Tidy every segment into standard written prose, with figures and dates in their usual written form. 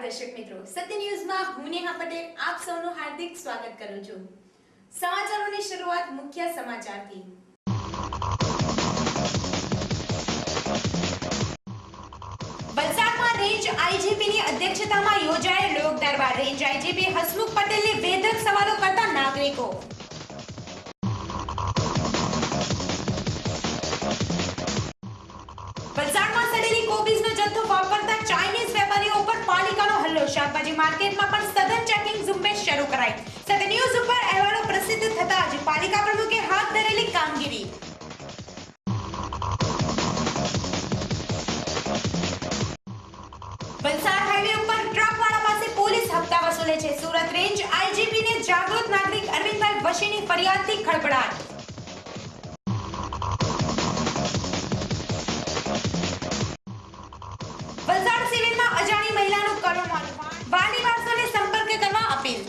દર્શક મિત્રો, સત્ય ન્યૂઝમાં હું નેહા પટેલ આપ સૌનું હાર્દિક સ્વાગત કરું છું. સમાચારોની શરૂઆત મુખ્ય સમાચારથી. વલસાડમાં રેન્જ આઈજીપીની અધ્યક્ષતામાં યોજાયેલ લોક દરબાર. રેન્જ આઈજીપી હસમુખ પટેલને વેધક સવાલો કરતા નાગરિકો. વલસાડમાં સડેલી કોબીજનો જથ્થો વાપરતા ચાઇનીઝ વેપારીઓ ઉપર પાલિકાનો હલ્લો. શાકભાજી માર્કેટમાં પણ સઘન ચેકિંગ ઝુંબેશ શરૂ કરાઈ. સત્ય ન્યૂઝ ઉપર અહેવાલો પ્રસિદ્ધ થતા જ પાલિકા પ્રમુખે હાથ ધરેલી કામગીરી. વલસાડ હાઈવે ઉપર ટ્રકવાળા પાસે પોલીસ હપ્તા વસૂલે છે. સુરત રેન્જ આઈજીપીને જાગૃત નાગરિક અરવિંદભાઈ વશીની ફરિયાદથી ખળભળાટ. વલસાડ સિવિલમાં અજાણી મહિલાનું કરુણ મોત. વાલી વારસોને સંપર્ક કરવા અપીલ.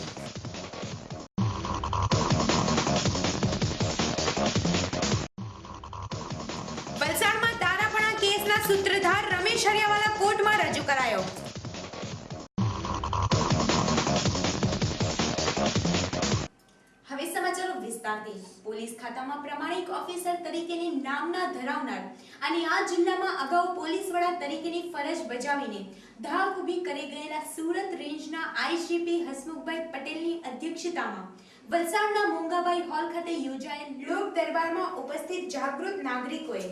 વલસાડમાં દારૂપણા કેસના સૂત્રધાર રમેશ હરિયાવાલા કોર્ટમાં રજૂ કરાયો. હવે સમાચારો વિસ્તારથી. પોલીસ ખાતામાં પ્રમાણિક ઓફિસર તરીકેની નામના ધરાવનાર અને આ જિલ્લામાં અગાઉ પોલીસ વડા તરીકેની ફરજ બજાવીને ધાક ઊભી કરી ગયેલા સુરત રેન્જના આઈજીપી હસમુખભાઈ પટેલની અધ્યક્ષતામાં વલસાડના મોંઘાભાઈ હોલ ખાતે યોજાયેલ લોક દરબારમાં ઉપસ્થિત જાગૃત નાગરિકોએ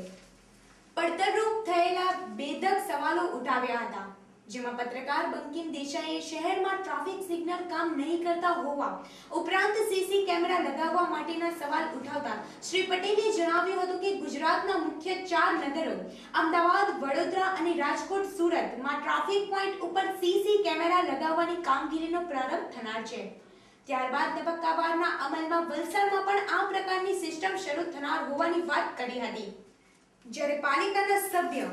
પડતરરૂપ થયેલા બેધક સવાલો ઉઠાવ્યા હતા. જેમાં પત્રકાર બંકિમ દેસાઈએ શહેરમાં ટ્રાફિક સિગ્નલ કામ નહીં કરતા હોવા ઉપરાંત સીસી કેમેરા લગાવવા માટેના સવાલ ઉઠાવતા શ્રી પટેલે જણાવ્યું હતું કે ગુજરાતના મુખ્ય 4 નગરો અમદાવાદ, વડોદરા અને રાજકોટ, સુરતમાં ટ્રાફિક પોઈન્ટ ઉપર સીસી કેમેરા લગાવવાની કામગીરીનો પ્રારંભ થનાર છે. ત્યારબાદ તબક્કાવારના અમલમાં વલસાડમાં પણ આ પ્રકારની સિસ્ટમ શરૂ થનાર હોવાની વાત કરી હતી. જ્યારે પાલિકાના સભ્ય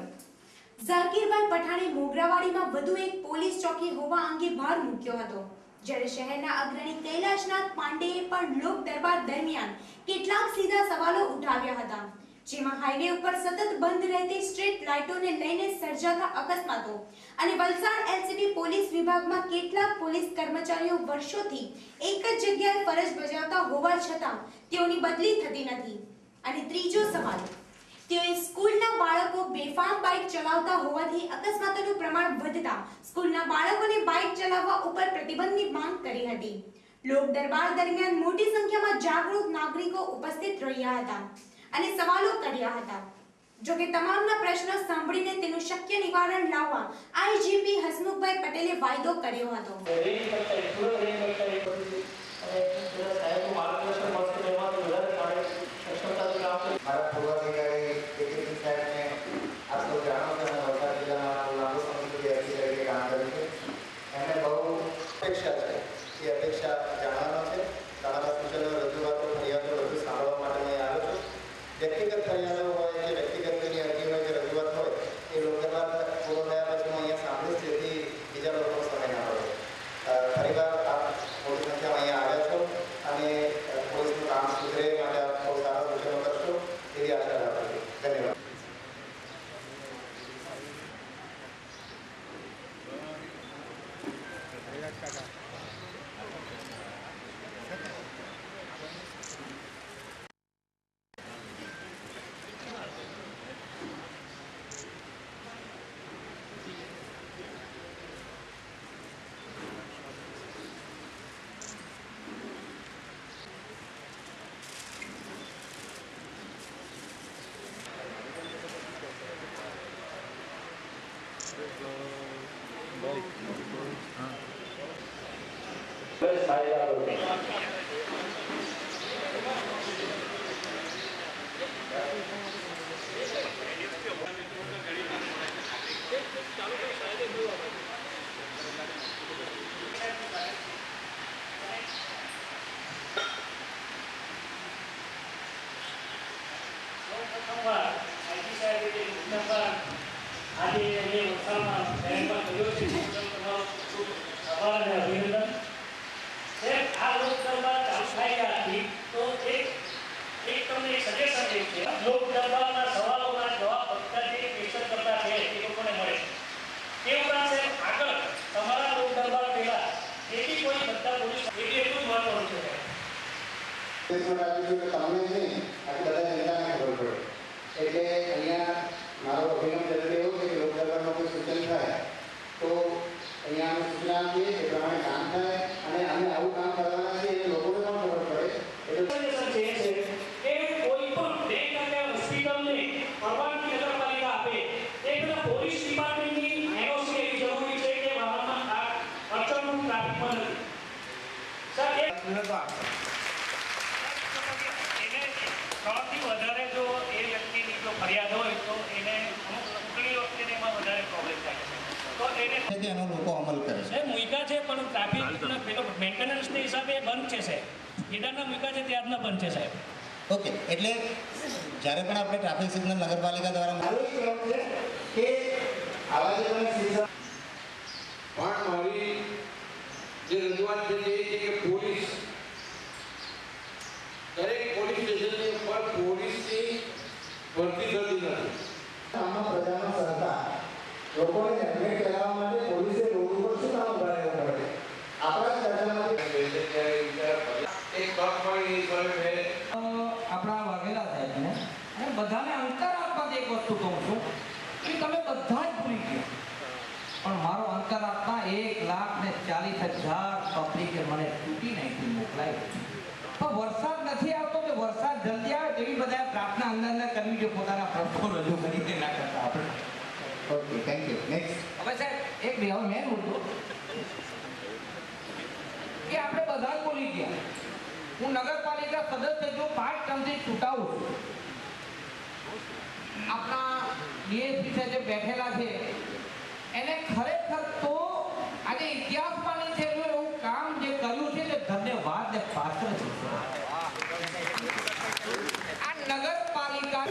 ઝાકીરભાઈ પઠાણે મોગરાવાડીમાં વધુ એક પોલીસ ચોકી હોવા અંગે ભાર મૂક્યો હતો. જ્યારે શહેરના અગ્રણી કૈલાશનાથ પાંડેએ પણ લોક દરબાર દરમિયાન કેટલાક સીધા સવાલો ઉઠાવ્યા હતા. જેમાં હાઈવે ઉપર સતત બંધ રહેતી સ્ટ્રીટ લાઇટોને લઈને સર્જાતા અકસ્માતો અને વલસાડ એલસીબી પોલીસ વિભાગમાં કેટલાક પોલીસ કર્મચારીઓ વર્ષોથી એક જ જગ્યાએ ફરજ બજાવતા હોવા છતાં તેઓની બદલી થતી નથી. અને ત્રીજો સવાલ, તેઓએ સ્કૂલના બાળકો બેફામ બાઇક ચલાવતા હોવાથી અકસ્માતોનું પ્રમાણ વધતા સ્કૂલના બાળકોને બાઇક ચલાવવા ઉપર પ્રતિબંધની માંગ કરી હતી. લોક દરબાર દરમિયાન મોટી સંખ્યામાં જાગૃત નાગરિકો ઉપસ્થિત રહ્યા હતા અને સવાલો કર્યા હતા. જોકે તમામના પ્રશ્નો સાંભળીને તેનું શક્ય નિવારણ લાવવા આઈજીપી હસમુખભાઈ પટેલે વાયદો કર્યો હતો. વ્યક્તિગત ફરિયાદો હોય કે વ્યક્તિગત કોઈ અરજીઓ જે રજૂઆત હોય એ લોકદરબાર પૂરો થયા પછી હું અહીંયા સાંભળીશ, જેથી બીજા લોકોનો સમય ના પડે. ફરીવાર આપ મોટી સંખ્યામાં અહીંયા આવ્યા છો અને પોલીસનું કામ સુધરે માટે આપ બહુ સારા સૂચનો કરશો એવી આશા આજે એ વલસાડમાં શહેરમાં કર્યો છે તમારો ખૂબ આભાર અને અભિનંદન. આ લોક દરબાર ચાલુ થઈ ગયા તો એક તમને એક સજેશન એ છે લોક દરબારના સવાલોના જવાબ બધા જે ક્વેશ્ચન કરતા છે એ લોકોને મળે. તે ઉપરાંત આગળ તમારા લોક દરબાર પહેલા જે બી કોઈ બધા પોલીસ એ બી એટલું જ મહત્વનું છે. તમને નહીં આ બધા જનતાને ખબર પડે એટલે અહીંયા મારો અભિગમ જરૂરી એવો છે કે લોક દરબારમાં કોઈ સૂચન થાય તો અહીંયા અમે સૂચના આપીએ એ પ્રમાણે કામ થાય અને અમે આવું કામ કરવાના છીએ એ લોકોને પણ ખબર પડે એટલે કે કોઈ પણ બેંક અને હોસ્પિટલને પરવાનગી નગરપાલિકા આપે એ પેલા પોલીસ ડિપાર્ટમેન્ટની એનઓસી એવી જરૂરી છે કે વાહનમાં આ અડચણરૂપ ટ્રાફિકમાં નથી. સર એને 3થી વધારે જો એ વ્યક્તિની જો ફરિયાદ હોય તો એને અમુક ઘણી વખતે એમાં વધારે પ્રોબ્લેમ થાય છે. તો એને એનો લોકો અમલ કરે છે મૂક્યા છે પણ ટ્રાફિકના પેલો મેન્ટેનન્સના હિસાબે બંધ છે સાહેબ. ગીટારના મૂક્યા છે ત્યારના બંધ છે સાહેબ. ઓકે એટલે જ્યારે પણ આપણે ટ્રાફિક સિગ્નલ નગરપાલિકા દ્વારા મારું એ કહેવું છે કે આવા જે તમે સિગ્નલ પણ મારી જે રજૂઆત છે તે છે કે પોલીસ દરેક પોલીસ સ્ટેશનની ઉપર પોલીસની ભરતી થતી નથી. આમાં પ્રજાનો સહકાર લોકોને જાગૃત કરાવવા માટે પોલીસે રોડ ઉપર શું કામ કરાવવું પડે આપણા ચર્ચામાંથી એક તક મળી મેં આપણા વાઘેલા સાહેબને અને બધાને અંતરાત્મા એક વસ્તુ કહું છું કે તમે બધા જ ભૂલી ગયા પણ મારો અંતરાત્મા 1,40,000 પબ્લિકે મને તૂટી નાખી મોકલાય. પણ વરસાદ નથી આવતો કે વરસાદ જલ્દી આવે તેવી બધા પ્રાર્થના અંદર કરવી જોઈએ પોતાના પ્રશ્નો રજૂ કરીને ના કરતા આપણે. ઓકે થેન્ક યુ નેક્સ્ટ હવે સાહેબ એક બે હવે મેન મુદ્દો કે આપણે બધા જ બોલી ગયા. હું નગરપાલિકા સદસ્ય જો 5 ટર્મથી ચૂંટાવું છું. આપણા ડીએસપી સાહેબ જે બેઠેલા છે એને ખરેખર તો આજે ઇતિહાસમાં છે એવું કામ જે કર્યું છે તે ધન્યવાદ ને પાત્ર છે. આ નગરપાલિકા